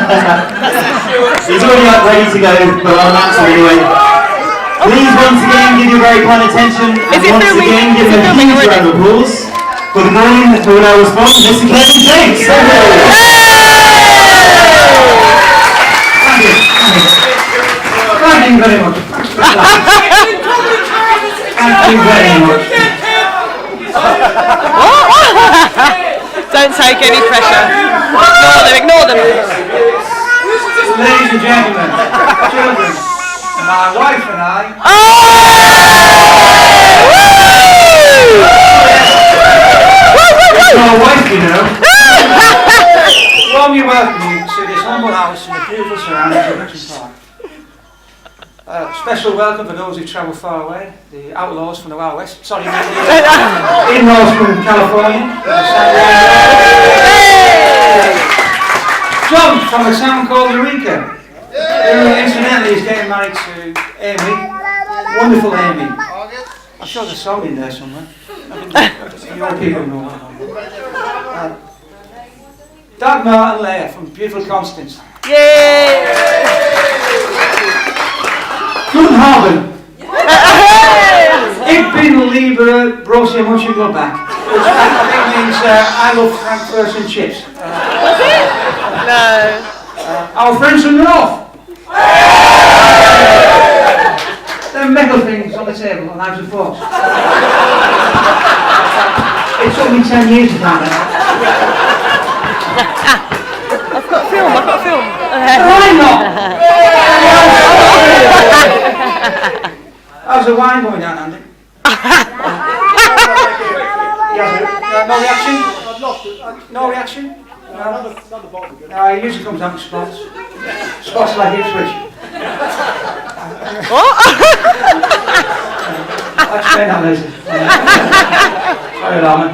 He's already up ready to go, but I'm absolutely anyway. Please once again give your very kind attention and once again give him a huge round of applause for the man who will now respond to Mr. Kevin James. Thank you. Thank you very much. Thank you very much. Don't take any pressure. Ignore them. Ladies and gentlemen, children, my wife and I. It's my wife, you know. Warmly welcome you to this humble house in the beautiful surroundings of Richmond Park. Special welcome for those who travel far away, the outlaws from the Wild West. Sorry, in-laws from California. John from a town called Eureka, who incidentally is getting married to Amy. Wonderful Amy. I'm sure there's a song in there somewhere. Your people know what I'm on. Dagmar and Leah from beautiful Constance. Yay! Guten Abend. Ik ben lieber Borussia Mönchengladbach, which I think means I love Frankfurt and chips. No. Our friends from the north. They're metal things on the table on knives and forks. It took me 10 years to find out. I've got film. Why not? How's the wine going down, Andy? No reaction? No reaction? No, he usually comes out in spots. Spots like Ipswich. I'll explain that later. Sorry, Lama.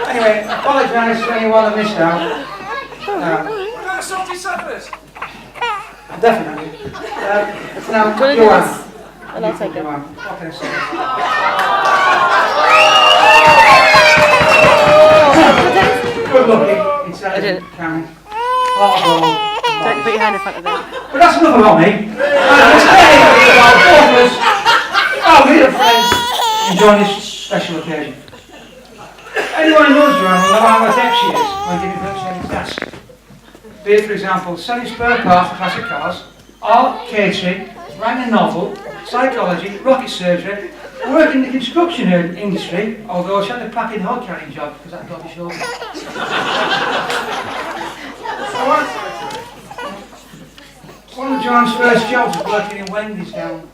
Anyway, apologise to anyone I missed out. Definitely. Now, Joanne. And I'll take it. Joanne, what can I say? Good looking, intelligent, kind, heart of gold. Don't put your hand in front of them. But that's enough about me. Let's get about both of us, our dear friends, enjoying this special occasion. Anyone who knows Joanne will know how adept she is when giving virtually any task. Be it, for example, selling spare parts for classic cars, art, catering, writing a novel, psychology, rocket surgery, working in the construction industry, although she had a packing hog carrying job because that got me short. One of John's first jobs was working in Wendy's down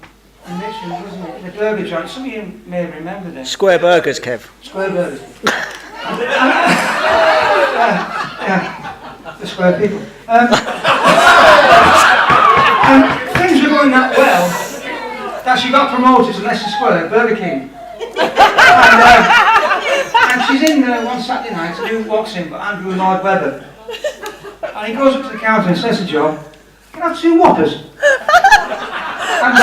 in Richmond, wasn't it? The burger joint. Some of you may remember this. Square burgers, Kev. Square burgers. The square people. Things were going that well that she got promoted to Leicester Square, Burger King. And she's in there one Saturday night, and who walks in but Andrew Lloyd Webber. And he goes up to the counter and says to Joe, "Can I have 2 Whoppers?" And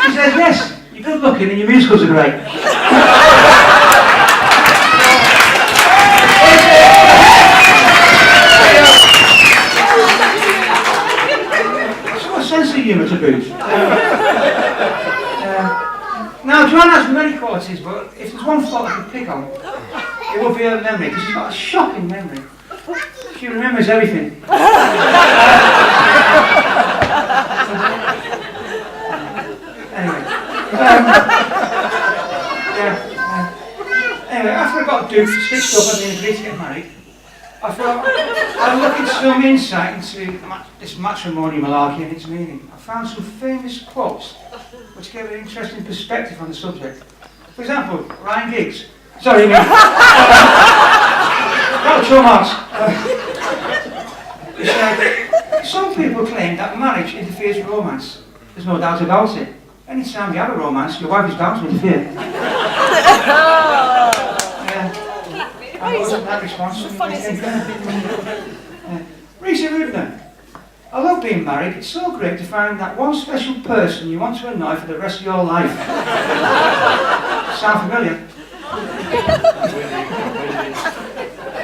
she says, "Yes, you're good looking and your musicals are great." Sense of humour to boot. Now, Joanne has many qualities, but if there's one fault I could pick on, it would be her memory, because she's got a shocking memory. She remembers everything. Anyway. Anyway, after I got duped, stitched up and agreed to get married, I thought I'd look at some insight into this matrimony malarkey and its meaning. I found some famous quotes which gave an interesting perspective on the subject. For example, Ryan Giggs. Sorry, no. Groucho Marx. He said, "Some people claim that marriage interferes with romance. There's no doubt about it. Any time you have a romance, your wife is bound to interfere." And wasn't that response? Reese Rudner. "I love being married. It's so great to find that one special person you want to annoy for the rest of your life." Sound familiar?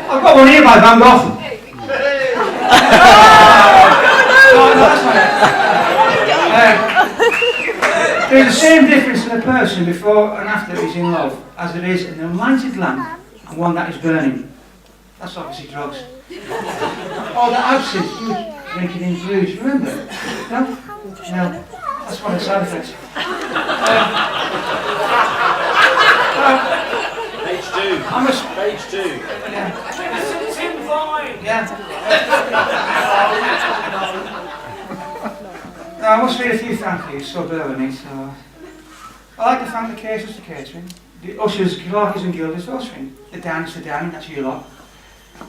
I've got one here by Van Gogh. that's not it. There's the same difference in a person before and after he's in love as there is in an unlighted lamp and one that is burning. That's obviously drugs. Oh, that absinthe you were drinking in Bruges, remember? No? No. That's one of the side effects. Page 2. I'm a... Page 2. Yeah. Tim Vine. Yeah. Now, I must read a few thank yous, so bear with me. So, I'd like to thank the caterers for catering, the ushers, Clarkies and Gilders for ushering, the Danies for dining, that's you lot,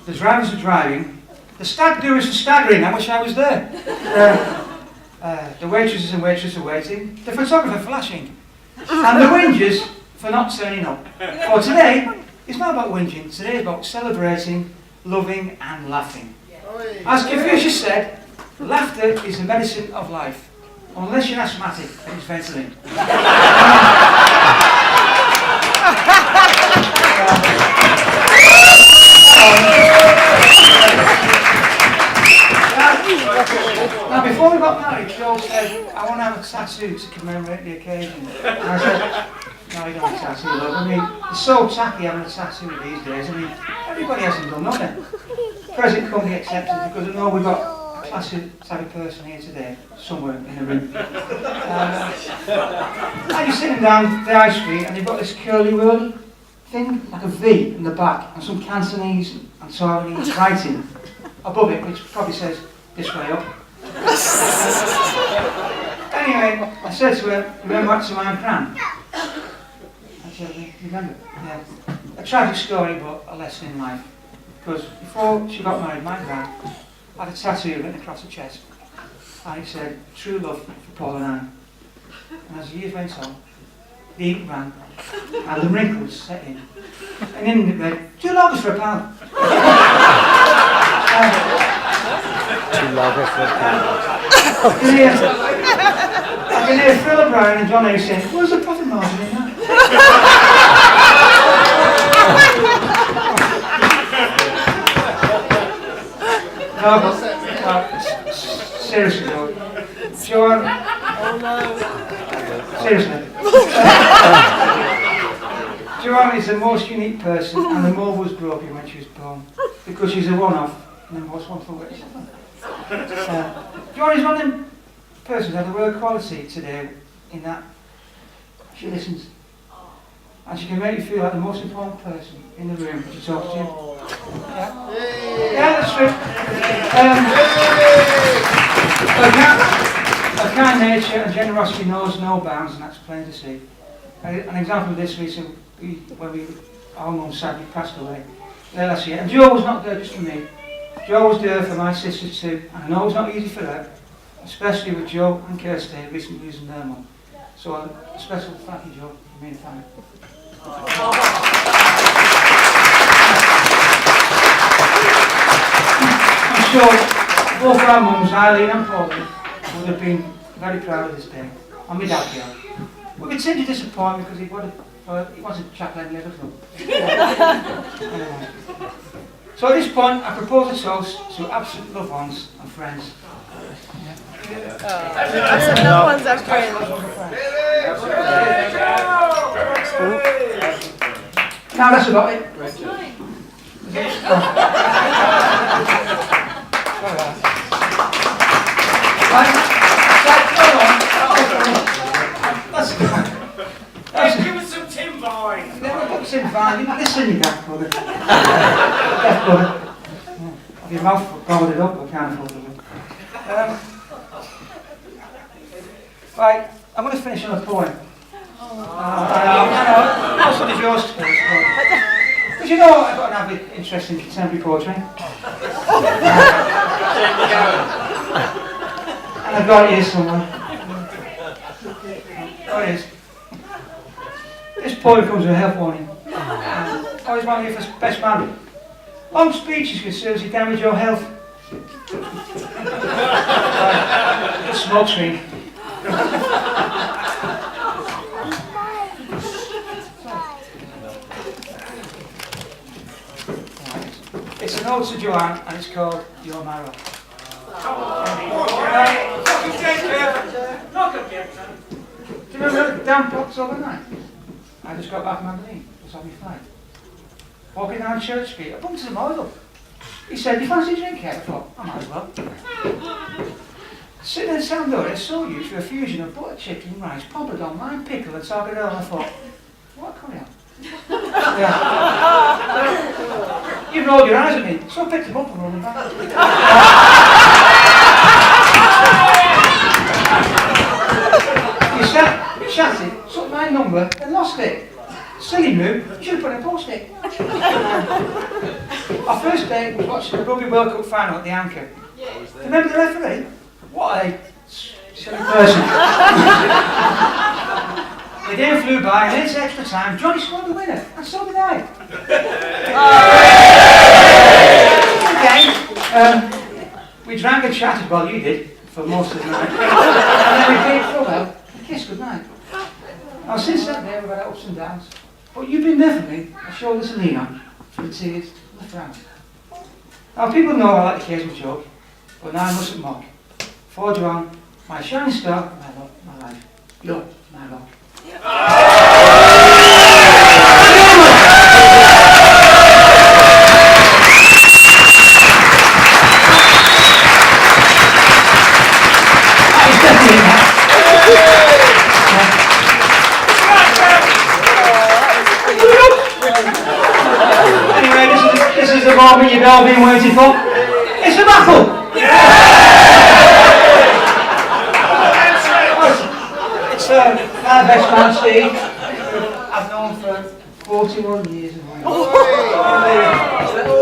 the drivers for driving, the stag doers for staggering, I wish I was there, the waitresses and waitresses for waiting, the photographer for flashing, and the whingers for not turning up. For today, it's not about whinging, today is about celebrating, loving and laughing. As Confucius said, laughter is the medicine of life, unless you're asthmatic and it's Ventolin. Now, before we got married, Joel said, I want to have a tattoo to commemorate the occasion. And I said, no, you don't have a tattoo, look. I mean, it's so tacky having a tattoo these days. I mean, everybody hasn't done nothing. Present company accepted, because I know we've got a classy type of person here today, somewhere in the room. And you're sitting down the high street and you've got this curly whirly thing, like a V in the back, and some Cantonese and Taiwanese writing above it, which probably says, this way up. Anyway, I said to her, remember what's in my Kran? I said, remember? Yeah. A tragic story, but a lesson in life. Because before she got married, my gran had a tattoo written across her chest. And it said, true love for Paul and I. And as the years went on, the ink ran, and the wrinkles set in. And in it read, $2 for a pound. $2 for a pound. I can hear Phil O'Brien and John A saying, where's the profit margin in that? No, but seriously though, Joanne, seriously, Joanne is the most unique person, and the mold was broken when she was born, because she's a one-off, and the most wonderful witch. Joanne is one of them persons that have a word quality today, in that she listens, and she can make you feel like the most important person in the room when she talks to you. Yeah, that's true. Her kind nature and generosity knows no bounds, and that's plain to see. An example of this recently, when our mum sadly passed away last year. And Jo was not there just for me. Jo was there for my sisters too, and I know it's not easy for her, especially with Jo and Kirsty recently losing their mum. So a special thank you, Jo, for being a family. I'm sure both our mums, Eileen and Pauline, would have been very proud of this day. And my dad, yeah. We could seem to disappoint because he wanted to chat like the other club. Anyway. So at this point, I propose a toast to absent loved ones and friends. Absent loved ones and friends. Now that's about it. Give us some Tim Vine. Tim Vine, listen, you daft brother. Daft brother. Have your mouth balled up, I can't afford it. Right, I'm going to finish on a poem. I know, most of the yours to finish. Because you know I've got an avid interest in contemporary poetry. And I've got it here somewhere. Oh, it is. This poem comes with a health warning. Always want you for best man. Long speeches can seriously damage your health. Right. Smoke screen. It's an ode to Joanne and it's called You're My Rock. Not objection. Do you remember the damn box overnight? I just got back from Aberdeen. It was on my flight. Walking down Church Street, I bumped into the model. He said, "You fancy a drink here?" I thought, I might as well. Sitting in Sampdoria, I saw you for a fusion of butter chicken, rice, poppadom, lime pickle and sargadelle, and I thought, what curry on? Yeah. You rolled your eyes at me, so I picked him up and rolled him back. You chatted, took my number and lost it. Silly move, you should have put in a post-it. Our first date was watching the Rugby World Cup final at the Anchor. Remember the referee? What a silly person. The game flew by and it's extra time. Johnny scored the winner, and so did I. We drank and chatted, well you did, for most of the night. And then we played farewell and kissed goodnight. Now since that day we've had ups and downs. But you've been there for me, a shoulder to lean on, through the tears and the frowns. Now people know I like the occasional joke, but now I mustn't mock. For Joanne, my shining star, my love, my life, you're my love. It's definitely that. Anyway, this is the moment you've all been waiting for. It's a battle! It's our best man, Steve, I've known for 41 years.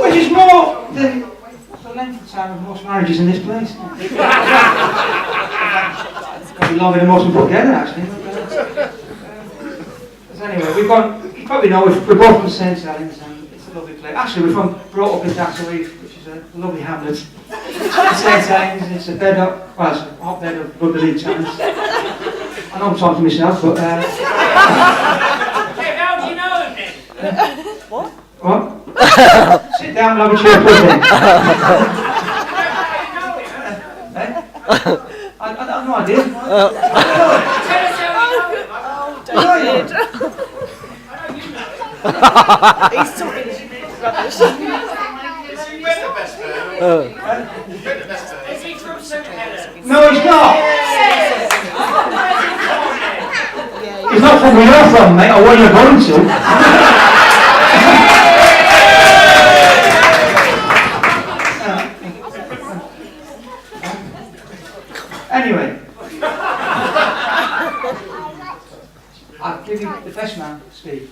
Which is more than the length of time of most marriages in this place. It's going to be longer than most people together, actually. But anyway, you probably know, we're both from St. Helens, and it's a lovely place. Actually, we're brought up in Daxelheath, which is a lovely hamlet. St. Helens, it's a bed up, well, it's a hotbed of rugby league challenge. I know I'm talking to myself, but Hey, how do you know him then? what? Sit down and have a cheer for me. I have no idea. Tell us how you know him. He's talking rubbish. Is he from St. Helens? No, he's not. He's not from where you're from, mate, or where you're going to. Anyway, I'll give you the best man, Steve.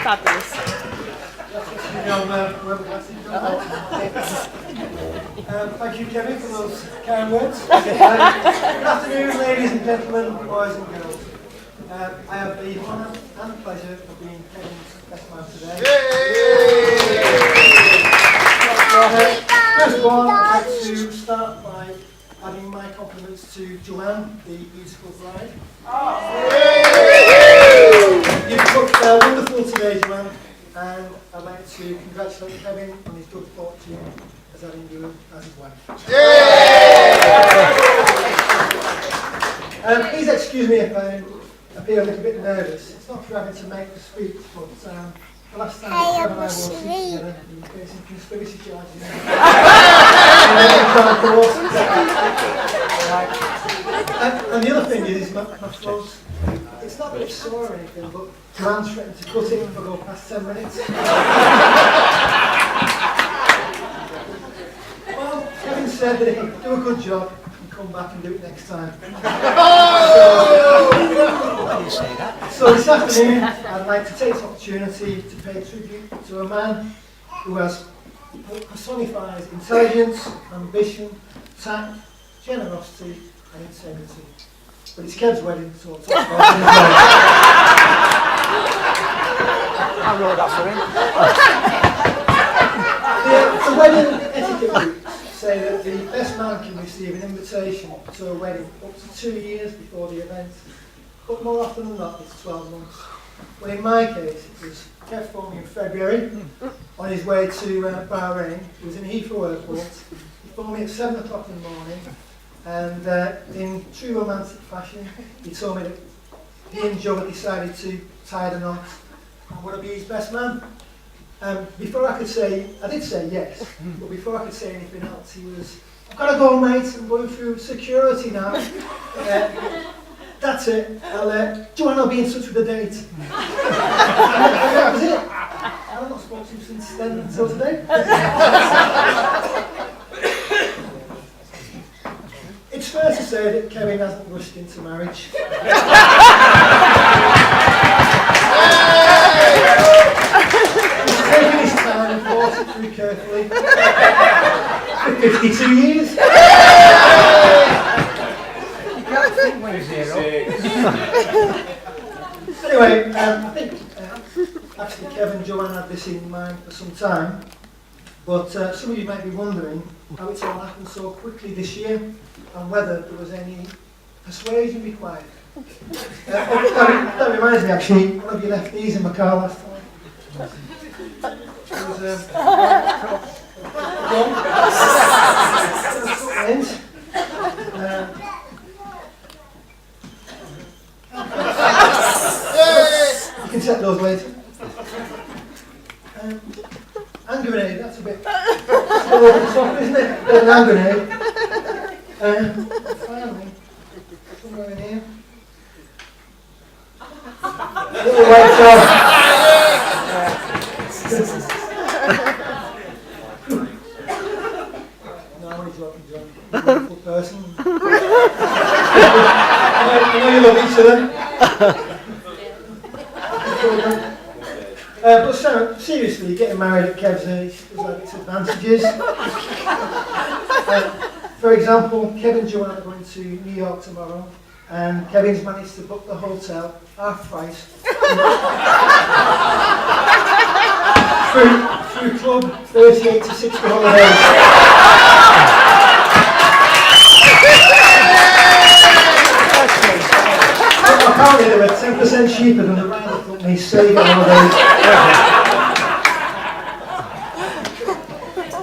Fabulous. Thank you, Kevin, for those kind words. Good afternoon, ladies and gentlemen, boys and girls. I have the honour and pleasure of being Kevin's best man today. First of all, I'd like to start by adding my compliments to Joanne, the beautiful bride. You've looked wonderful today, Joanne, and I'd like to congratulate Kevin on his good fortune as having you as his wife. Please excuse me if I appear a little bit nervous. It's not for having to make the speech, but the last time Kevin and I were together, we were facing conspiracy charges. And the other thing is, my clothes, it's not that it's sore or anything, but Joanne's threatened to cut it if I go past 10 minutes. Well, Kevin said that he'd do a good job and come back and do it next time. So this afternoon, I'd like to take this opportunity to pay tribute to a man who personifies intelligence, ambition, tact, generosity and integrity. But it's Kev's wedding, so I'll talk about it. I wrote that for him. The wedding etiquette books say that the best man can receive an invitation to a wedding up to 2 years before the event. but more often than not, it's 12 months. Well, in my case, it was Kev phoned me in February on his way to Bahrain. He was in Heathrow Airport. He phoned me at 7 o'clock in the morning, and in true romantic fashion, he told me that he and Joe had decided to tie the knot and would I be his best man. Before I could say, I did say yes, but before I could say anything else, he was, I've got to go, mate, I'm going through security now. That's it, Joanne will be in touch with the date. That was it. I've not spoken to him since then until today. It's fair to say that Kevin hasn't rushed into marriage. He's taken his time and thought it through carefully. For 52 years. Anyway, I think actually Kevin and Joanne had this in mind for some time, but some of you might be wondering how it's all happened so quickly this year and whether there was any persuasion required. That reminds me actually, one of you left these in my car last time. It was you can set those later. Hand grenade, that's a bit over the top, isn't it? An hand grenade. Finally, somewhere in here. Little white top. No, I'm only joking, John. You're a wonderful person. I know you love each other. But seriously, getting married at Kev's age has had its advantages. For example, Kevin and Joanne are going to New York tomorrow, and Kevin's managed to book the hotel half price through Club 38 to 60 holidays. Apparently they were 10% cheaper than the Ryder company Sega holidays.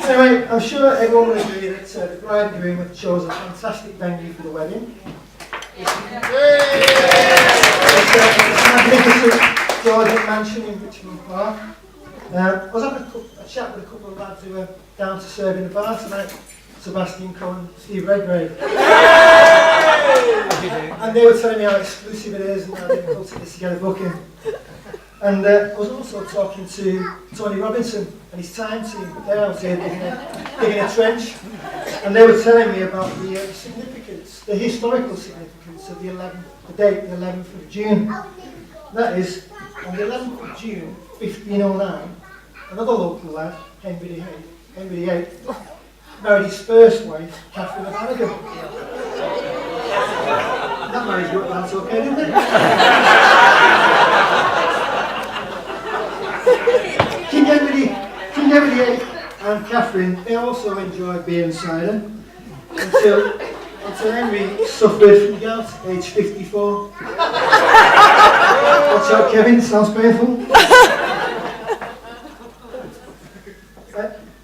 Anyway, I'm sure everyone will agree that the bride and groom have chosen a fantastic venue for the wedding. It's a magnificent Georgian mansion in Richmond Park. I was having a chat with a couple of lads who were down to serve in the bar tonight. Sebastian Cohen and Steve Redgrave. And they were telling me how exclusive it is and how difficult it is to get a booking. And I was also talking to Tony Robinson and his time team. They're out here digging a trench. And they were telling me about the significance, the historical significance of the date, the 11th of June. That is, on the 11th of June, 1509, another local lad, Henry VIII, married his first wife, Catherine of Aragon. That marriage worked out okay, didn't it? King Henry VIII and Catherine, they also enjoyed beer and cider until Henry suffered from gout, age 54. Watch out, Kevin, sounds painful.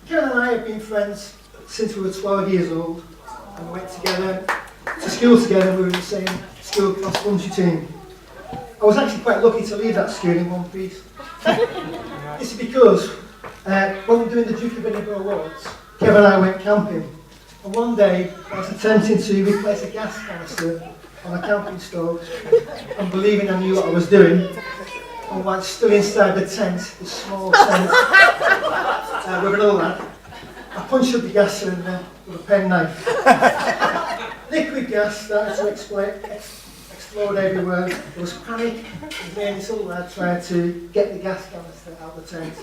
Kevin and I have been friends since we were 12 years old, and we went together to school together. We were in the same school cross country team. I was actually quite lucky to leave that school in one piece. This is because when we were doing the Duke of Edinburgh Awards, Kevin and I went camping, and one day I was attempting to replace a gas canister on a camping stove, and believing I knew what I was doing, and while still inside the tent, the small tent, with another lad, I punched up the gas cylinder with a penknife. Liquid gas started to explode everywhere. There was panic, and then this other lad tried to get the gas canister out of the tent.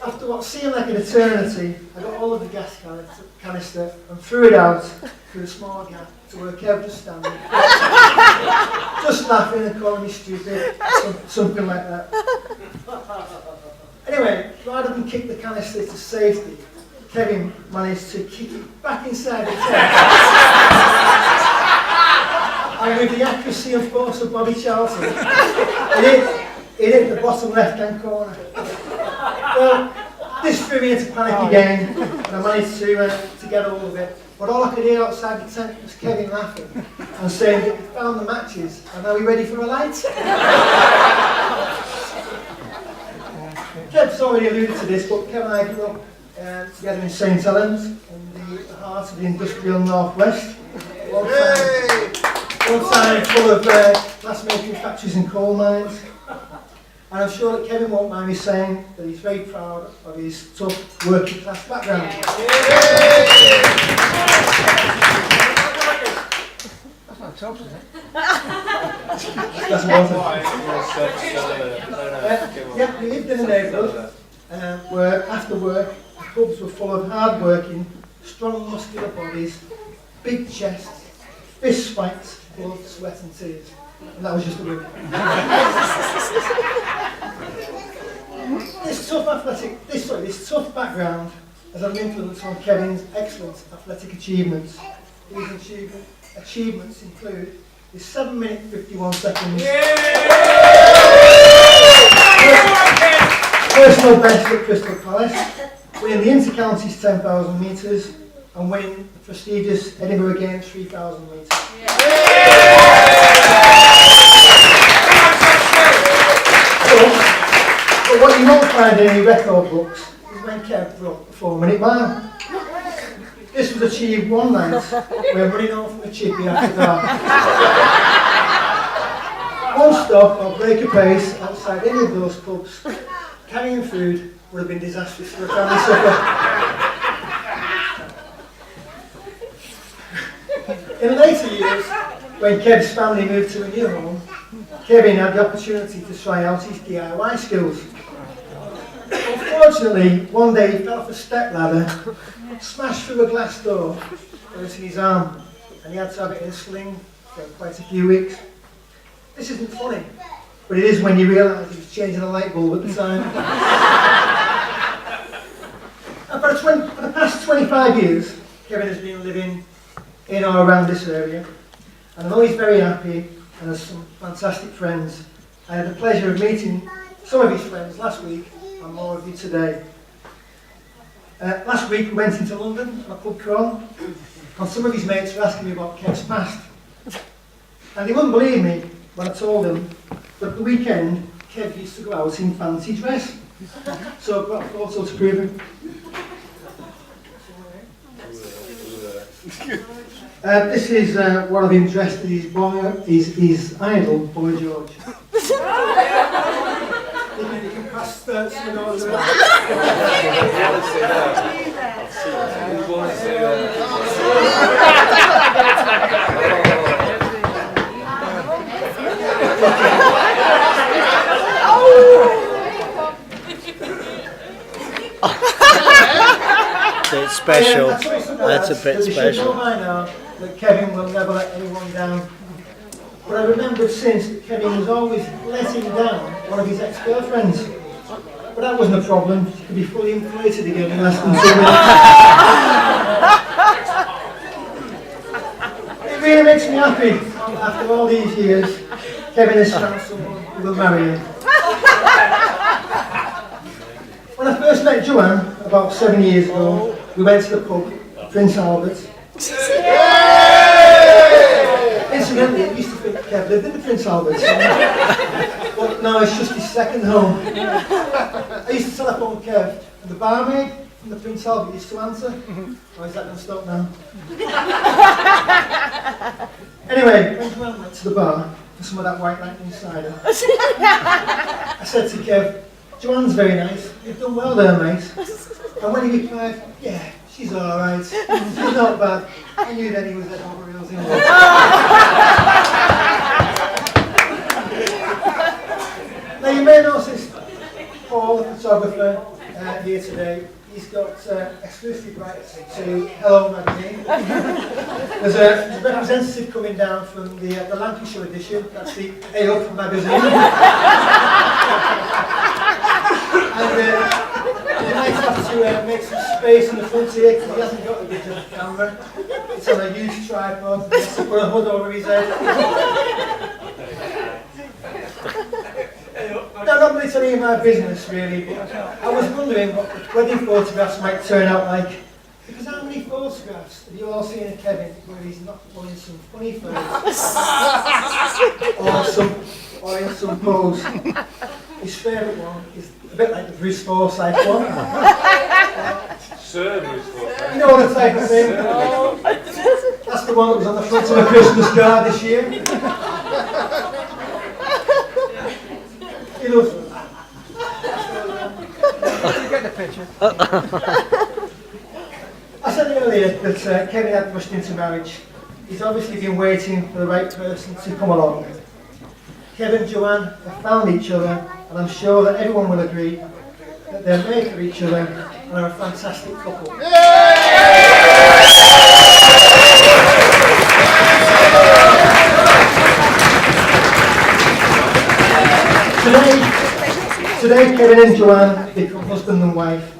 After what seemed like an eternity, I got all of the gas canister and threw it out through a small gap to where Kev was standing. Just laughing and calling me stupid, something like that. Anyway, rather than kick the canister to safety, Kevin managed to kick it back inside the tent. And with the accuracy and force of Bobby Charlton, it hit the bottom left-hand corner. Well, this threw me into panic again, and I managed to get hold of it. But all I could hear outside the tent was Kevin laughing and saying that he found the matches, and are we ready for a light? Kev's already alluded to this, but Kevin and I grew up together in St Helens, in the heart of the industrial northwest. One time full of glass-making factories and coal mines. And I'm sure that Kevin won't mind me saying that he's very proud of his tough working class background. That's not tough, is it? That's water. Yeah, we lived in a neighbourhood where after work the pubs were full of hard-working, strong muscular bodies, big chests, fist fights, blood, sweat and tears. And that was just a win. This tough background has had an influence on Kevin's excellent athletic achievements. These achievements include his 7 minute 51 seconds personal best at Crystal Palace, winning the Inter-Counties 10,000 metres and winning the prestigious Edinburgh Games 3,000 metres. But what you won't find in any record books is when Kev broke the 4 minute mile. This was achieved one night when running home from a chippy after dark. One stop or break a pace outside any of those pubs, carrying food would have been disastrous for a family supper. In later years, when Kev's family moved to a new home, Kevin had the opportunity to try out his DIY skills. Unfortunately, one day he fell off a step ladder, smashed through a glass door, hurting his arm, and he had to have it in a sling for quite a few weeks. This isn't funny, but it is when you realise he was changing a light bulb at the time. And for the past 25 years, Kevin has been living in or around this area, and I know he's very happy and has some fantastic friends. I had the pleasure of meeting some of his friends last week and more of you today. Last week we went into London on a pub crawl, and some of his mates were asking me about Kev's past. And they wouldn't believe me when I told them that at the weekend Kev used to go out in fancy dress. So I've got a photo to prove it. This is one of him dressed as his idol, Boy George. You can pass some of those around. Bit special. That's a bit special. I know that Kevin will never let anyone down. But I remembered since that Kevin was always letting down one of his ex-girlfriends. But that wasn't a problem. She could be fully inflated again in less than 2 minutes. It really makes me happy. After all these years, Kevin has found someone who will marry him. When I first met Joanne, about 7 years ago, we went to the pub, Prince Albert. Incidentally, I used to think Kev lived in the Prince Albert. But no, it's just his second home. I used to telephone Kev, and the barmaid from the Prince Albert used to answer. Oh, is that going to stop now? Anyway, when Joanne went to the bar for some of that White Lightning cider, I said to Kev, Joanne's very nice. You've done well there, mate. And when he replied, yeah, she's alright. She's not bad. I knew then he was at over reels in there. Now you may notice Paul, the photographer, here today. He's got exclusive rights to Hello magazine. There's a representative coming down from the Lancashire edition. That's the A Up magazine. And might have to make some space in the front here because he hasn't got a digital camera. It's on a used tripod. He has to put a hood over his head. No, not that it's any of my business really, but I was wondering what the wedding photographs might turn out like. Because how many photographs have you all seen of Kevin where he's not wearing some funny face or in some pose? His favourite one is a bit like the Bruce Forsyth one. Sir Bruce Forsyth. You know the type of thing? That's the one that was on the front of a Christmas card this year. He loves it. You get the picture. I said earlier that Kevin had rushed into marriage. He's obviously been waiting for the right person to come along. Kevin and Joanne have found each other, and I'm sure that everyone will agree that they're made for each other and are a fantastic couple. Today Kevin and Joanne become husband and wife.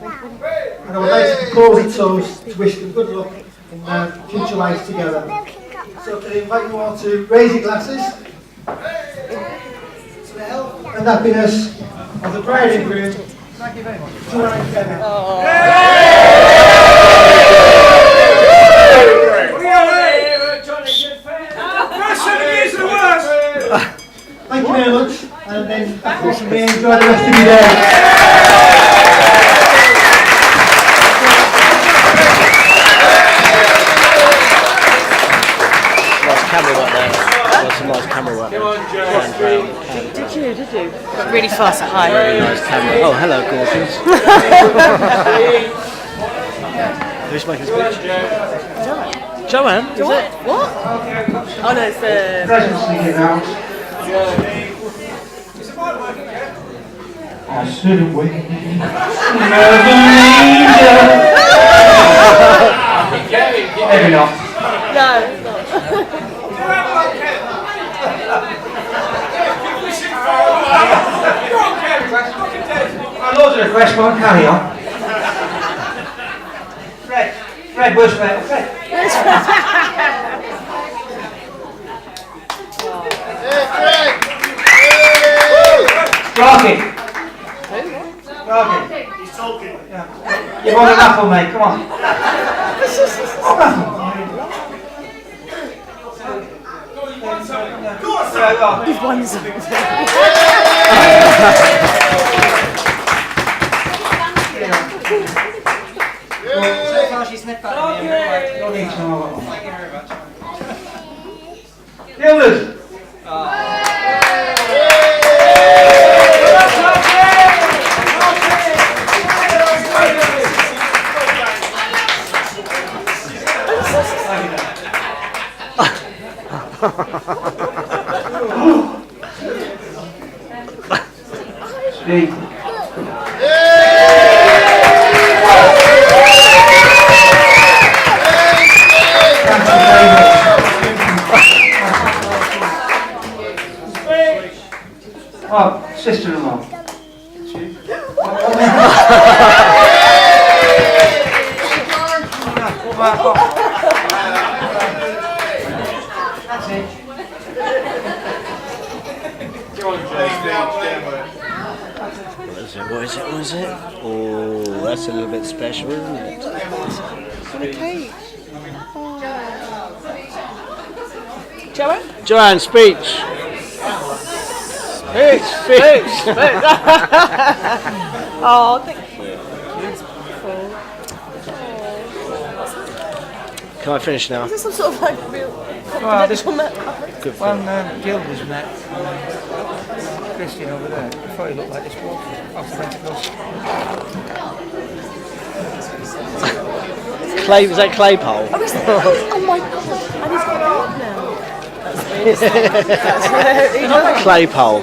And I would like to propose a toast to wish them good luck in their future lives together. So can I invite you all to raise your glasses to the health and happiness of the bride and groom, Thank you very much. Joanne and Kevin. Thank you very much, and then of course you may enjoy the rest of your day. Camera work there. There's some nice camera work there. Did you? Got really fast at high. Very nice camera. Oh, hello, gorgeous. Who's making speech? Joanne. Is it? What? Oh no, it's Presents to get out. I stood away. Maybe not. no, it's not. Loads of requests, won't carry on. Fred, where's Fred? Fred. Rocky. He's talking. Yeah. You want an apple, mate? Come on. He's won something. No need to know. The others. Steve. Oh, sister-in-law. That's it. What is it? Oh, that's a little bit special, isn't it? Okay. Joanne? Joanne, speech. Speech. Oh, thank you. Can I finish now? Is this some sort of like real confidential matter? Good for When Gil was met Christian over there, I thought he looked like this walk off the Pentecost. Clay, was that clay pole? Oh, is that? Oh my god. And he's got a now. That's Clay pole.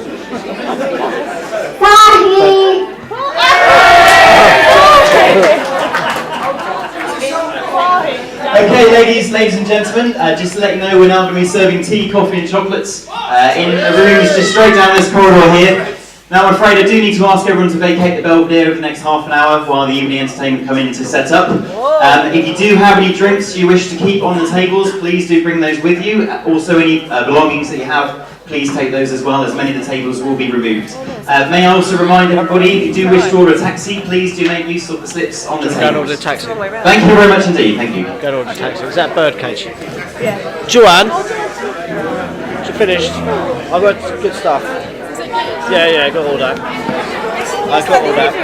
Okay, ladies and gentlemen, just to let you know, we're now going to be serving tea, coffee and chocolates in the rooms just straight down this corridor here. Now I'm afraid I do need to ask everyone to vacate the Belvedere over the next half an hour while the evening entertainment come in to set up. If you do have any drinks you wish to keep on the tables, please do bring those with you. Also any belongings that you have, please take those as well, as many of the tables will be removed. May I also remind everybody, if you do wish to order a taxi, please do make use of the slips on the Go and order a tables. taxi. Thank you very much indeed, thank you. Go and order a taxi. Is that birdcage? Yeah. Joanne? You finished? I've got good stuff. Yeah, got all that. I got all that.